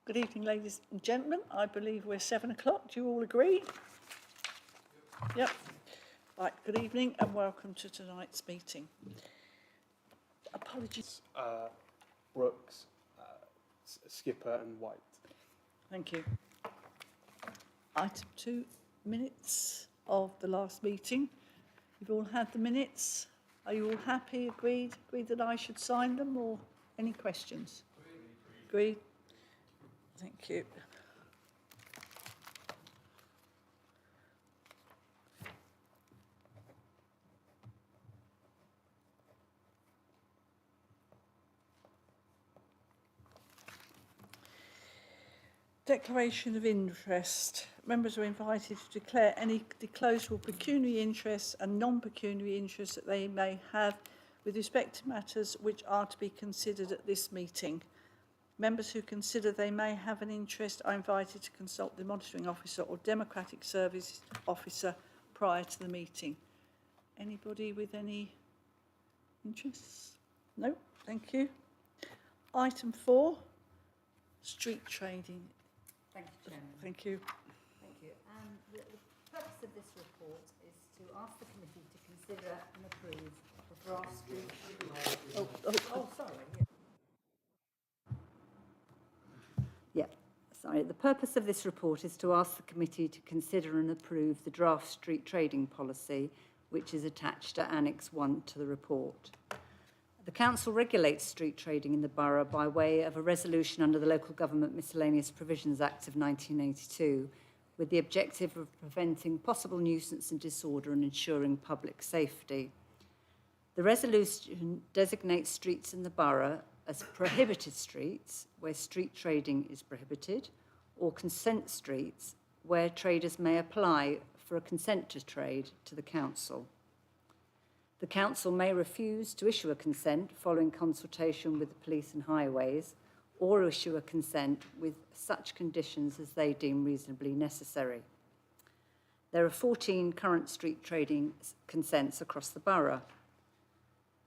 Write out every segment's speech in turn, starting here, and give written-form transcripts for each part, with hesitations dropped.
Good evening, ladies and gentlemen. I believe we're 7 o'clock. Do you all agree? Yep. Right, good evening and welcome to tonight's meeting. Apologies. Brooks, Skipper and White. Thank you. Item 2, minutes of the last meeting. You've all had the minutes. Are you all happy, agreed that I should sign them, or any questions? Agreed. Thank you. Declaration of interest. Members are invited to declare any declarable pecuniary interests and non-pecuniary interests that they may have with respect to matters which are to be considered at this meeting. Members who consider they may have an interest are invited to consult the monitoring officer or democratic service officer prior to the meeting. Anybody with any interests? No, thank you. Item 4, street trading. Thank you, Chairman. Thank you. Thank you. The purpose of this report is to ask the committee to consider and approve the draft street... sorry. Sorry. The purpose of this report is to ask the committee to consider and approve the draft street trading policy, which is attached to Annex 1 to the report. The Council regulates street trading in the Borough by way of a resolution under the Local Government Miscellaneous Provisions Act of 1982, with the objective of preventing possible nuisance and disorder and ensuring public safety. The resolution designates streets in the Borough as prohibited streets, where street trading is prohibited, or consent streets, where traders may apply for a consent to trade to the Council. The Council may refuse to issue a consent following consultation with the police and highways, or issue a consent with such conditions as they deem reasonably necessary. There are 14 current street trading consents across the Borough.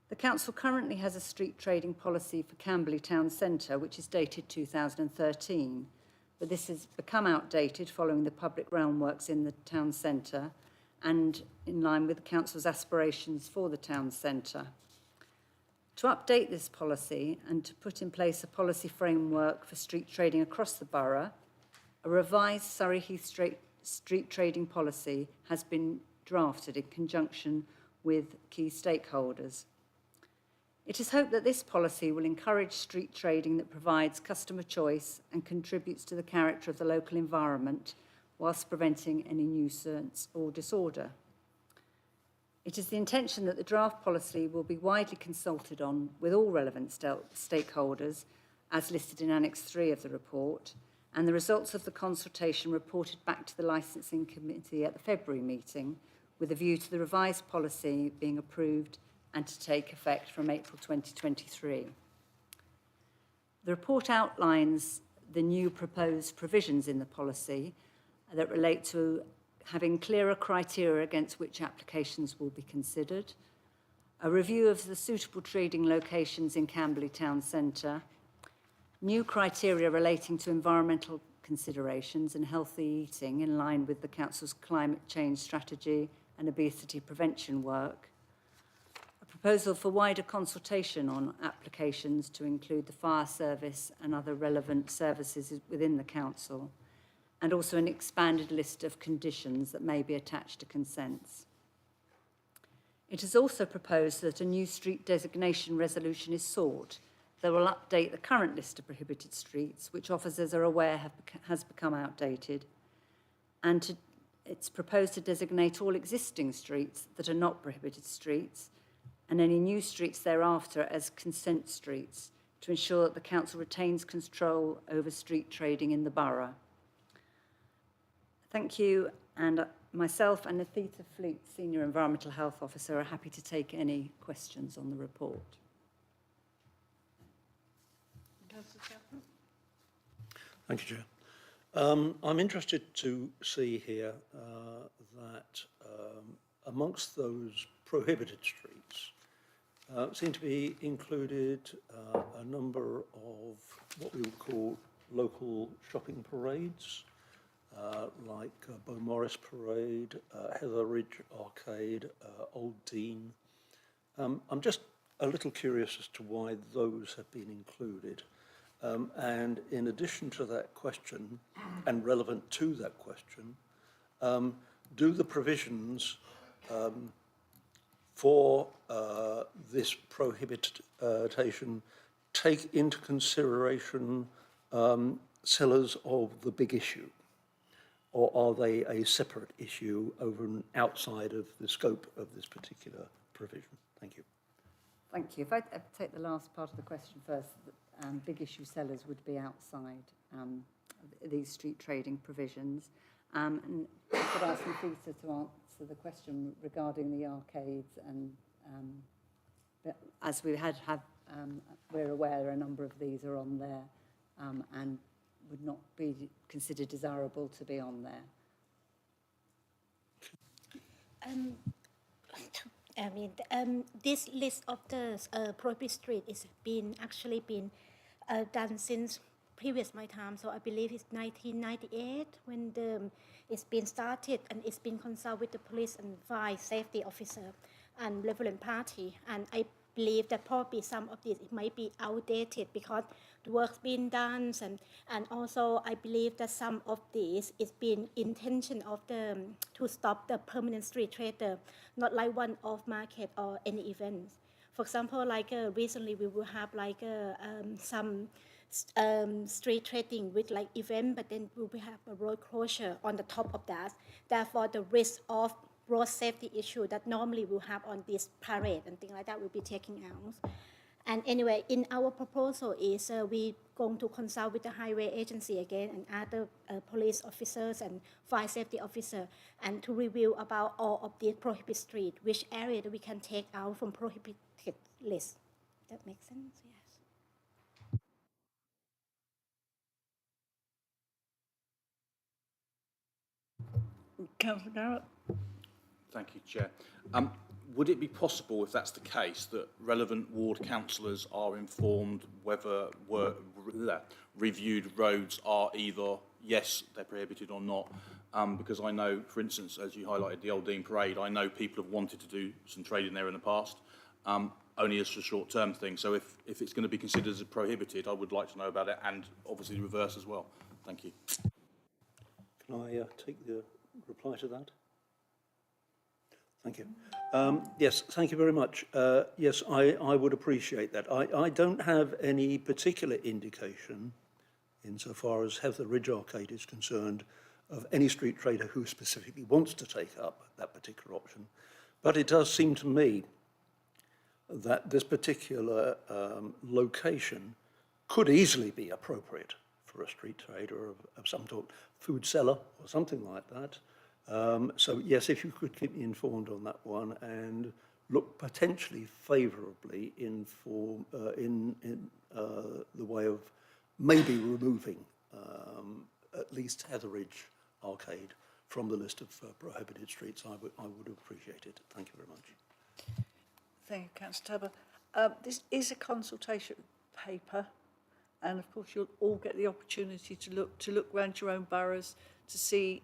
The Council currently has a street trading policy for Camberley Town Centre, which is dated 2013, but this has become outdated following the public groundworks in the town centre and in line with the Council's aspirations for the town centre. To update this policy and to put in place a policy framework for street trading across the Borough, a revised Surrey Heath street trading policy has been drafted in conjunction with key stakeholders. It is hoped that this policy will encourage street trading that provides customer choice and contributes to the character of the local environment whilst preventing any nuisance or disorder. It is the intention that the draft policy will be widely consulted on with all relevant stakeholders, as listed in Annex 3 of the report, and the results of the consultation reported back to the Licensing Committee at the February meeting, with a view to the revised policy being approved and to take effect from April 2023. The report outlines the new proposed provisions in the policy that relate to having clearer criteria against which applications will be considered, a review of the suitable trading locations in Camberley Town Centre, new criteria relating to environmental considerations and healthy eating in line with the Council's climate change strategy and obesity prevention work, a proposal for wider consultation on applications to include the fire service and other relevant services within the Council, and also an expanded list of conditions that may be attached to consents. It is also proposed that a new street designation resolution is sought that will update the current list of prohibited streets, which officers are aware has become outdated, and it's proposed to designate all existing streets that are not prohibited streets and any new streets thereafter as consent streets to ensure that the Council retains control over street trading in the Borough. Thank you, and myself and Atheta Fleet, Senior Environmental Health Officer, are happy to take any questions on the report. Thank you, Chair. I'm interested to see here that amongst those prohibited streets seem to be included a number of what we would call local shopping parades, like Bow Morris Parade, Heather Ridge Arcade, Old Dean. I'm just a little curious as to why those have been included. And in addition to that question, and relevant to that question, do the provisions for this prohibition take into consideration sellers of the big issue? Or are they a separate issue over and outside of the scope of this particular provision? Thank you. Thank you. If I take the last part of the question first, big issue sellers would be outside these street trading provisions. And I could ask Nafisa to answer the question regarding the arcades. And as we we're aware, a number of these are on there and would not be considered desirable to be on there. This list of the prohibited street is actually been done since previous my time. So I believe it's 1998 when it's been started, and it's been consulted with the police and fire safety officer and relevant party. And I believe that probably some of these it might be outdated because the work's been done, and also I believe that some of these it's been intention of to stop the permanent street trader, not like one-off market or any events. For example, like recently we will have like some street trading with like event, but then we will have a road closure on the top of that. Therefore, the risk of road safety issue that normally we'll have on this parade and things like that will be taken out. And anyway, in our proposal is we going to consult with the highway agency again and other police officers and fire safety officer, and to review about all of these prohibited street, which area that we can take out from prohibited list. That makes sense? Yes. Councillor Garrett. Thank you, Chair. Would it be possible, if that's the case, that relevant ward councillors are informed whether reviewed roads are either, yes, they're prohibited or not? Because I know, for instance, as you highlighted, the Old Dean Parade, I know people have wanted to do some trading there in the past, only as a short-term thing. So if it's going to be considered as prohibited, I would like to know about it, and obviously the reverse as well. Thank you. Can I take the reply to that? Thank you. Yes, thank you very much. Yes, I would appreciate that. I don't have any particular indication, insofar as Heather Ridge Arcade is concerned, of any street trader who specifically wants to take up that particular option. But it does seem to me that this particular location could easily be appropriate for a street trader of some sort, food seller or something like that. So yes, if you could keep me informed on that one and look potentially favourably in the way of maybe removing at least Heather Ridge Arcade from the list of prohibited streets, I would appreciate it. Thank you very much. Thank you, Councillor Tabber. This is a consultation paper, and of course you'll all get the opportunity to look around your own boroughs to see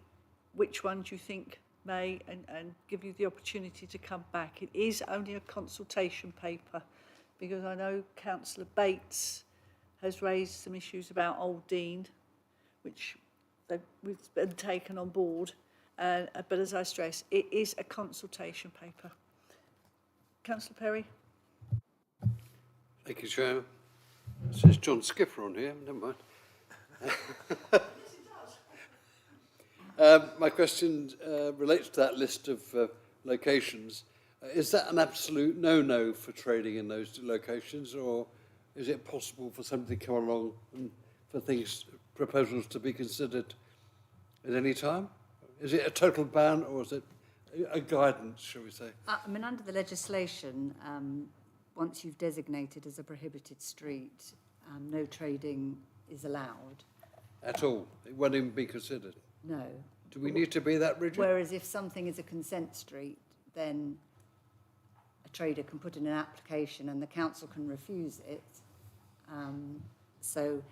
which ones you think may, and give you the opportunity to come back. It is only a consultation paper, because I know Councillor Bates has raised some issues about Old Dean, which we've been taken on board. But as I stress, it is a consultation paper. Councillor Perry. Thank you, Chair. This is John Skipper on here, never mind. My question relates to that list of locations. Is that an absolute no-no for trading in those locations, or is it possible for somebody to come along and for proposals to be considered at any time? Is it a total ban, or is it a guidance, shall we say? I mean, under the legislation, once you've designated as a prohibited street, no trading is allowed. At all? It won't even be considered? No. Do we need to be that rigid? Whereas if something is a consent street, then a trader can put in an application and the council can refuse it. So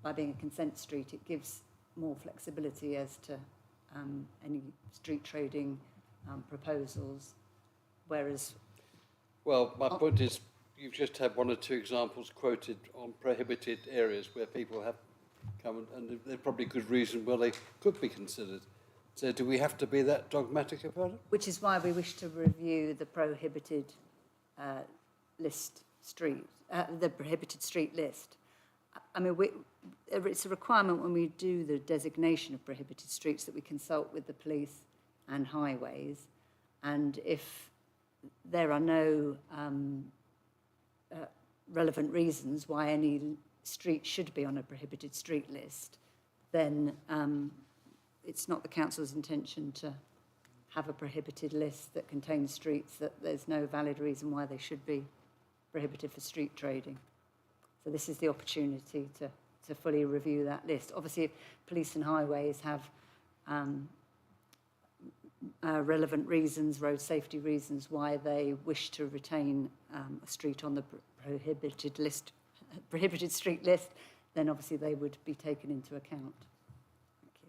by being a consent street, it gives more flexibility as to any street trading proposals, whereas Well, my point is, you've just had one or two examples quoted on prohibited areas where people have come, and there's probably good reason why they could be considered. So do we have to be that dogmatic about it? which is why we wish to review the prohibited the prohibited street list. I mean, it's a requirement when we do the designation of prohibited streets that we consult with the police and highways, and if there are no relevant reasons why any street should be on a prohibited street list, then it's not the council's intention to have a prohibited list that contains streets that there's no valid reason why they should be prohibited for street trading. So this is the opportunity to fully review that list. Obviously, if police and highways have relevant reasons, road safety reasons, why they wish to retain a street on the prohibited street list, then obviously they would be taken into account. Thank you.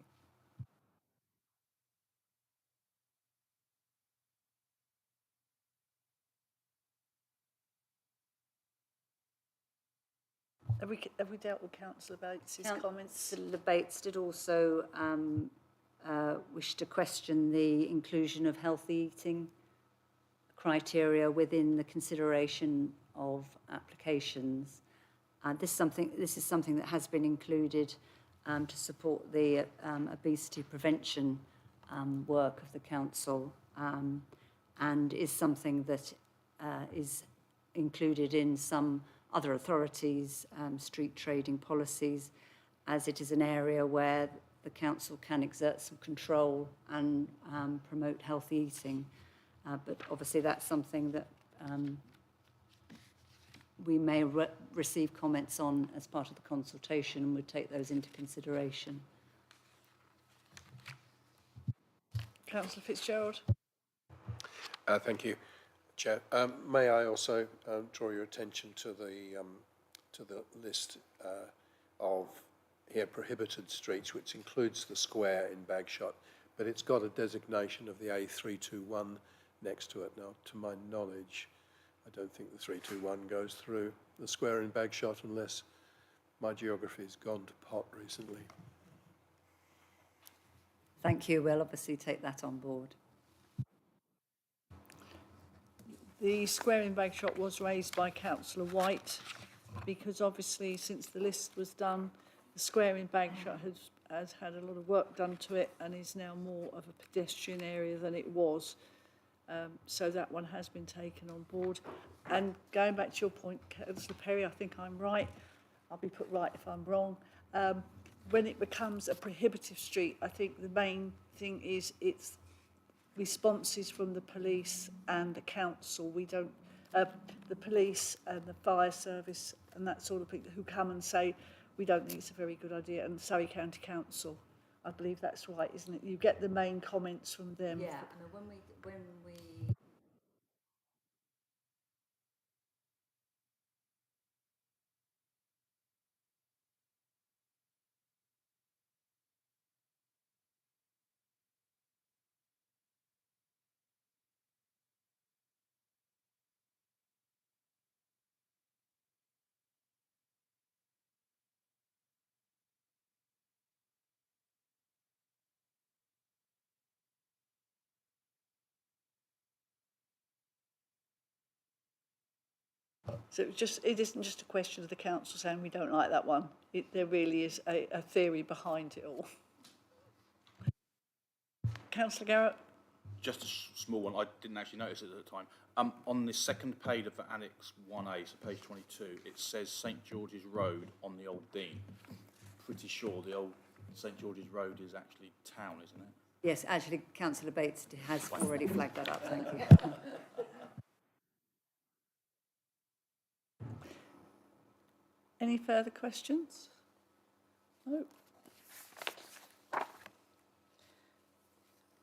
Have we dealt with Councillor Bates's comments? Councillor Bates did also wish to question the inclusion of healthy eating criteria within the consideration of applications. This is something that has been included to support the obesity prevention work of the council, and is something that is included in some other authorities' street trading policies, as it is an area where the council can exert some control and promote healthy eating. But obviously that's something that we may receive comments on as part of the consultation, and would take those into consideration. Councillor Fitzgerald. Thank you, Chair. May I also draw your attention to the list of here prohibited streets, which includes the square in Bagshot, but it's got a designation of the A321 next to it. Now, to my knowledge, I don't think the 321 goes through the square in Bagshot unless my geography has gone to pot recently. Thank you. We'll obviously take that on board. The square in Bagshot was raised by Councillor White, because obviously since the list was done, the square in Bagshot has had a lot of work done to it and is now more of a pedestrian area than it was. So that one has been taken on board. And going back to your point, Councillor Perry, I think I'm right. I'll be put right if I'm wrong. When it becomes a prohibitive street, I think the main thing is it's responses from the police and the council. We don't, the police and the fire service and that sort of thing, who come and say, we don't think it's a very good idea, and Surrey County Council. I believe that's right, isn't it? You get the main comments from them. Yeah, and when we So it isn't just a question of the council saying we don't like that one. There really is a theory behind it all. Councillor Garrett. Just a small one, I didn't actually notice it at the time. On the second page of the Annex 1A, so page 22, it says St George's Road on the Old Dean. Pretty sure the old St George's Road is actually town, isn't it? Yes, actually, Councillor Bates has already flagged that up. Thank you. Any further questions? No.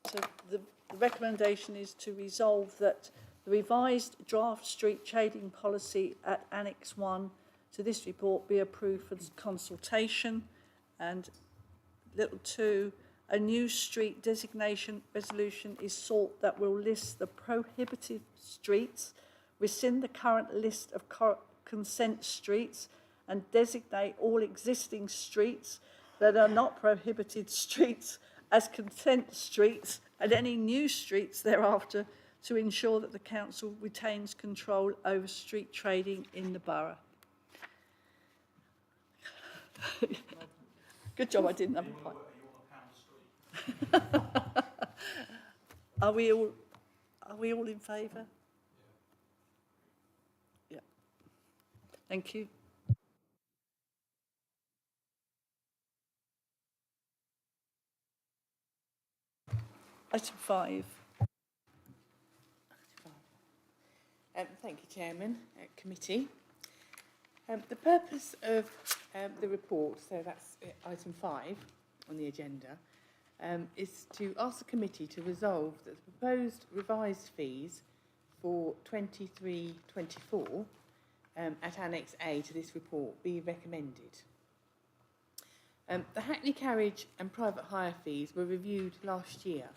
So the recommendation is to resolve that the revised draft street trading policy at Annex 1 to this report be approved for consultation. And little 2, a new street designation resolution is sought that will list the prohibited streets, rescind the current list of consent streets, and designate all existing streets that are not prohibited streets as consent streets, and any new streets thereafter, to ensure that the council retains control over street trading in the borough. Good job I didn't have a pipe. Are we all in favour? Yeah. Thank you. Item 5. Thank you, Chairman, Committee. The purpose of the report, so that's item 5 on the agenda, is to ask the committee to resolve that the proposed revised fees for 23-24 at Annex A to this report be recommended. The Hackney carriage and private hire fees were reviewed last year,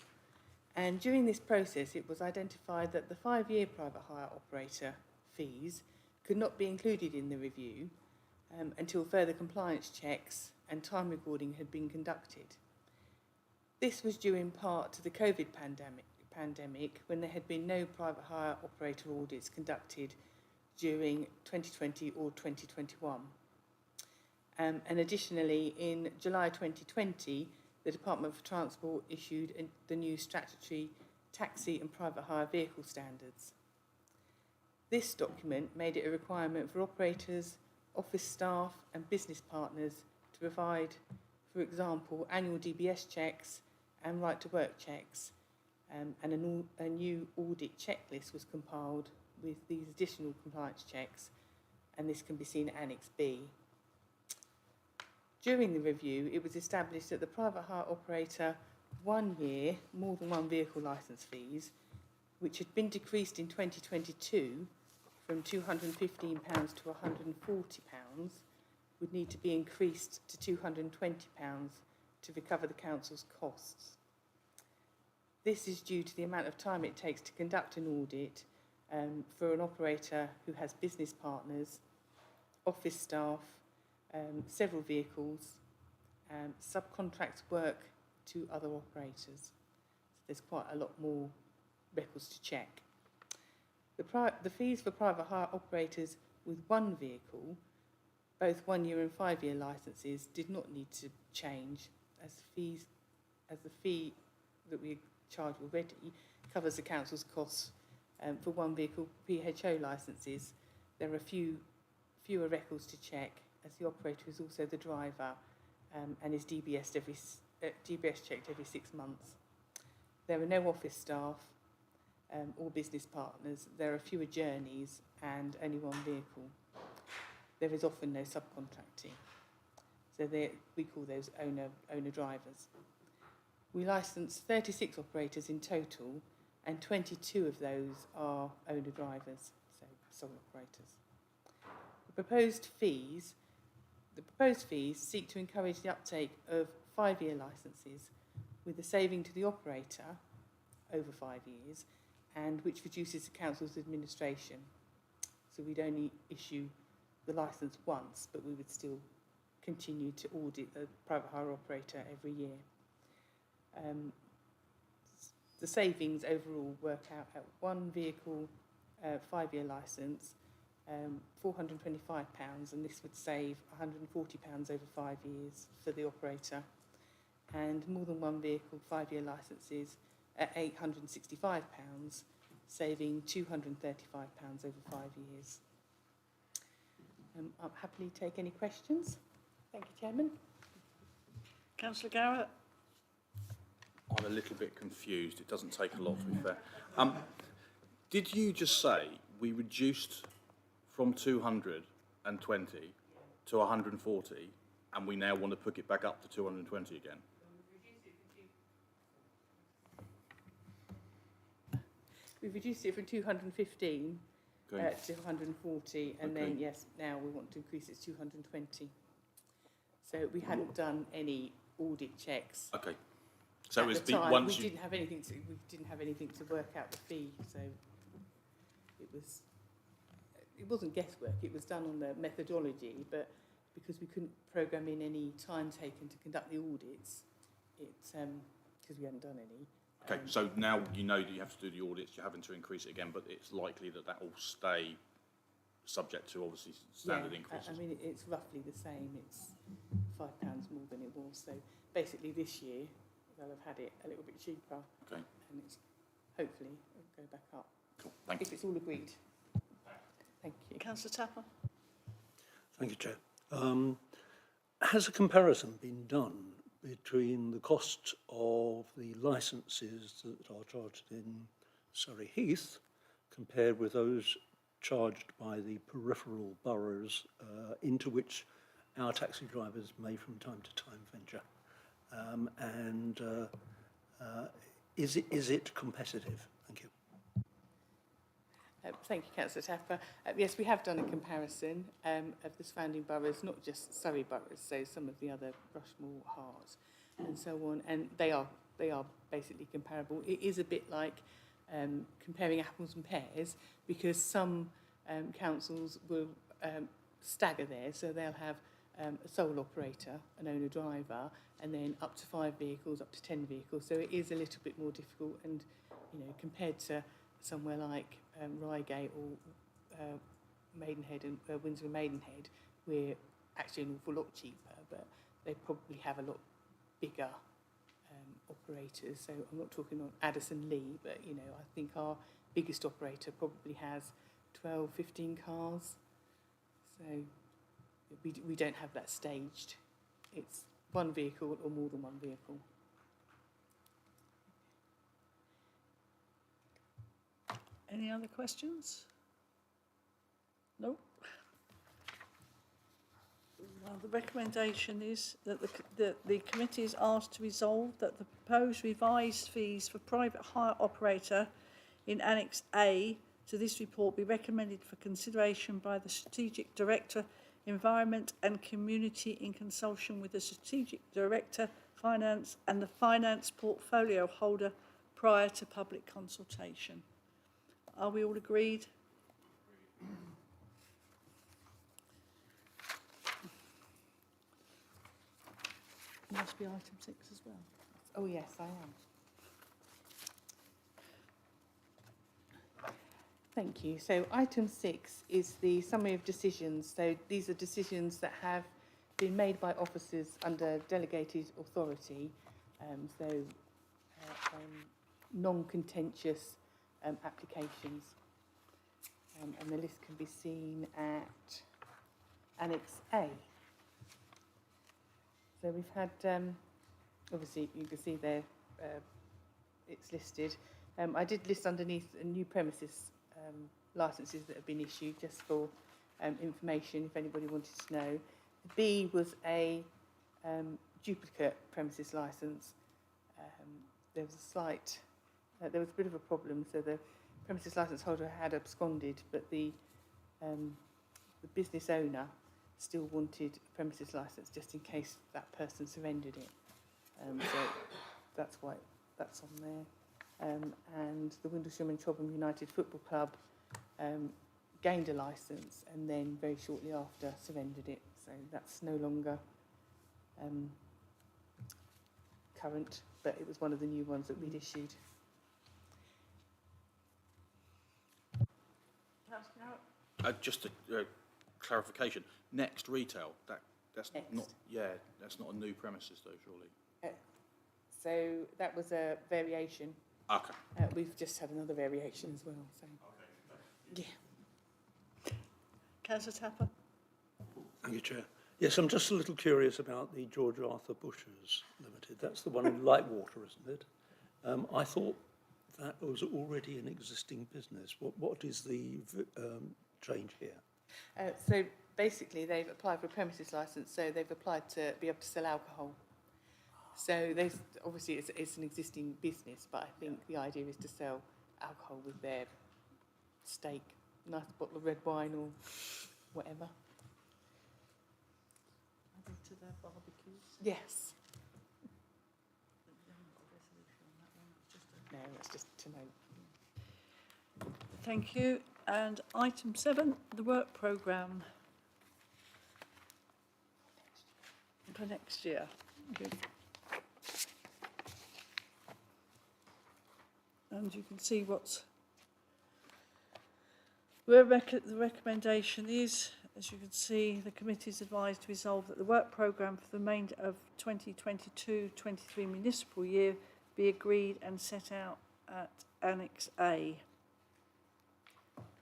and during this process it was identified that the 5-year private hire operator fees could not be included in the review until further compliance checks and time recording had been conducted. This was due in part to the COVID pandemic when there had been no private hire operator audits conducted during 2020 or 2021. And additionally, in July 2020, the Department for Transport issued the new statutory taxi and private hire vehicle standards. This document made it a requirement for operators, office staff and business partners to provide, for example, annual DBS checks and right to work checks, and a new audit checklist was compiled with these additional compliance checks, and this can be seen at Annex B. During the review, it was established that the private hire operator 1 year more than one vehicle licence fees, which had been decreased in 2022 from £215 to £140, would need to be increased to £220 to recover the council's costs. This is due to the amount of time it takes to conduct an audit for an operator who has business partners, office staff, several vehicles, subcontracts work to other operators. So there's quite a lot more records to check. The fees for private hire operators with one vehicle, both 1 year and 5 year licences, did not need to change as the fee that we charge already covers the council's costs for one vehicle PHO licences. There are fewer records to check, as the operator is also the driver and is DBS checked every 6 months. There are no office staff or business partners. There are fewer journeys and only one vehicle. There is often no subcontracting. So we call those owner drivers. We license 36 operators in total, and 22 of those are owner drivers, so sole operators. The proposed fees seek to encourage the uptake of 5 year licences with a saving to the operator over 5 years, and which reduces the council's administration. So we'd only issue the licence once, but we would still continue to audit the private hire operator every year. The savings overall work out at one vehicle 5 year licence, £425, and this would save £140 over 5 years for the operator, and more than one vehicle 5 year licences at £865, saving £235 over 5 years. I'll happily take any questions. Thank you, Chairman. Councillor Garrett? I'm a little bit confused. It doesn't take a lot, to be fair. Did you just say we reduced from 220 to 140, and we now want to put it back up to 220 again? We've reduced it from 215 Okay. to 140, and Okay. then, yes, now we want to increase it to 220. So we hadn't done any audit checks. Okay. So At it was the the time, once we you didn't have anything to work out the fee, so it wasn't guesswork. It was done on the methodology, but because we couldn't program in any time taken to conduct the audits, because we hadn't done any. Okay, so now you know that you have to do the audits, you're having to increase it again, but it's likely that that will stay subject to obviously standard increases. I mean, it's roughly the same. It's £5 more than it was. So basically, this year they'll have had it a little bit cheaper, Okay, and it's hopefully it'll go back up cool. Thank you. if it's all agreed. Thank you. Councillor Tapper? Thank you, Chair. Has a comparison been done between the cost of the licences that are charged in Surrey Heath compared with those charged by the peripheral boroughs into which our taxi drivers may from time to time venture? Is it competitive? Thank you. Thank you, Councillor Tapper. Yes, we have done a comparison of the surrounding boroughs, not just Surrey boroughs, so some of the other Rushmore, Hart, and so on, and they are basically comparable. It is a bit like comparing apples and pears, because some councils will stagger there, so they'll have a sole operator, an owner-driver, and then up to 5 vehicles, up to 10 vehicles. So it is a little bit more difficult, and compared to somewhere like Reigate or Maidenhead and Windsor and Maidenhead, we're actually an awful lot cheaper, but they probably have a lot bigger operators. So I'm not talking on Addison Lee, but I think our biggest operator probably has 12, 15 cars. So we don't have that staged. It's one vehicle or more than one vehicle. Any other questions? No? Well, the recommendation is that the committee is asked to resolve that the proposed revised fees for private hire operator in Annex A to this report be recommended for consideration by the Strategic Director, Environment and Community in consultation with the Strategic Director, Finance and the Finance Portfolio Holder prior to public consultation. Are we all agreed? Must be item 6 as well. Oh yes, I am. Thank you. So item 6 is the summary of decisions. So these are decisions that have been made by officers under delegated authority. Non-contentious applications. And the list can be seen at Annex A. So we've had, obviously you can see there, it's listed. I did list underneath new premises licences that have been issued, just for information if anybody wanted to know. B was a duplicate premises licence. There was a bit of a problem, so the premises licence holder had absconded, but the business owner still wanted a premises licence just in case that person surrendered it. So that's why that's on there. And the Windlesham and Chobham United Football Club gained a licence and then very shortly after surrendered it. So that's no longer current, but it was one of the new ones that we'd issued. Just a clarification. Next retail, that's Next. not that's not a new premises though, surely. So that was a variation. Okay. We've just had another variation as well. So. Okay. Yeah. Councillor Tapper? Thank you, Chair. Yes, I'm just a little curious about the George Arthur Bushers Limited. That's the one in Lightwater, isn't it? I thought that was already an existing business. What is the change here? So basically, they've applied for a premises licence, so they've applied to be able to sell alcohol. So obviously it's an existing business, but I think the idea is to sell alcohol with their stake nice bottle of red wine or whatever. Added to their barbecues. Yes. No, that's just to note. Thank you. And item 7, the work programme for next year. Good. And you can see what's where the recommendation is. As you can see, the committee is advised to resolve that the work programme for the remainder of 2022-23 municipal year be agreed and set out at Annex A.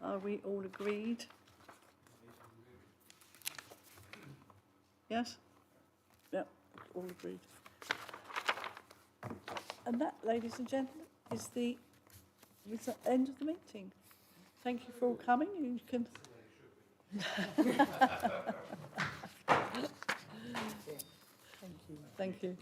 Are we all agreed? Yes? Yep, all agreed. And that, ladies and gentlemen, is the end of the meeting. Thank you for all coming. You can. Thank you. Thank you.